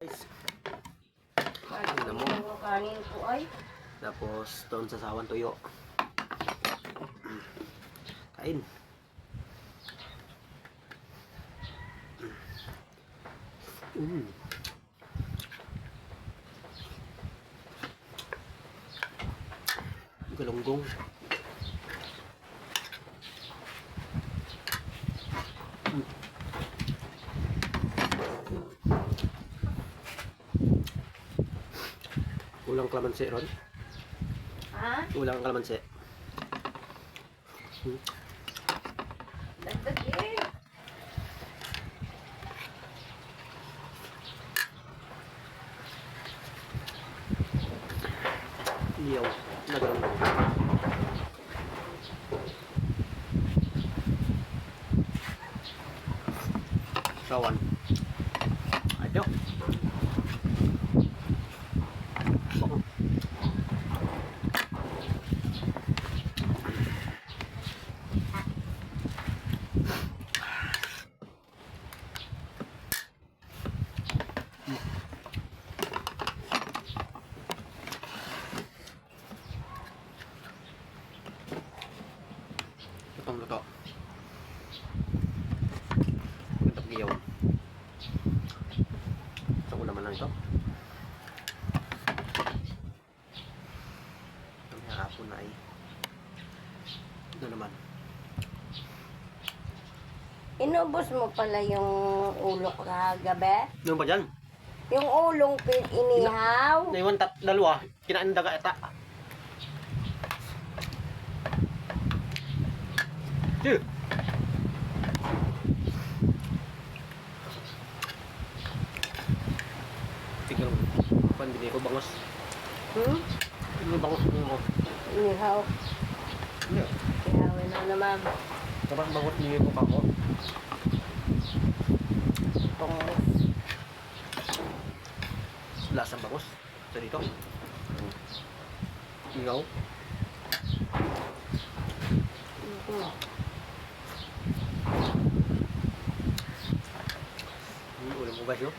Guys, Tingnan mo. Kanin ko ay. tapos doon sa sawan tuyo. Kain. Galunggong. Ulang kalamansi ron. Ha? Ulang kalamansi. Dagdag eh. Liyaw na galunggong. Sawan. Ayo. Lutong luto. Gantap giyaw. Sa naman lang ito. Ang hapon na ay ito naman. Inubos mo pala yung ulo kagabi? Ano ba dyan? Yung ulong inihaw? Naiwan dalawa. Kinain daga eta. Dude. Tignan mo. Pandili ko bangos. Ano bangos mo? Inihaw. Hindi. Ihawin na naman. Dapat bangot niyo ko ako. Bangos. Lasang bangos. Sa dito. Ingaw. Ulam mo guys, no?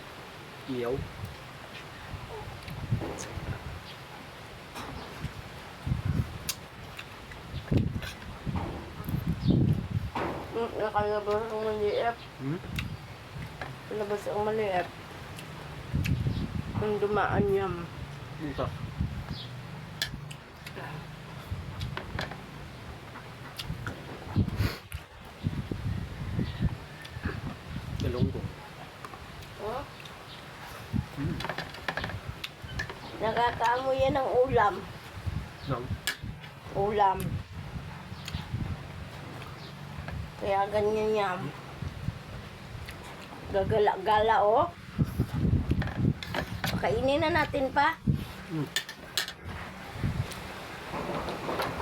Iyaw. Nakalabas ang maliit. Nakalabas ang maliit. Ang dumaan niyam. Ito. Galunggong. Oh? Nakakaamoy yan ng ulam. Nang. Ulam. Kaya ganyan yan. Gagala-gala oh. Kainin na natin pa.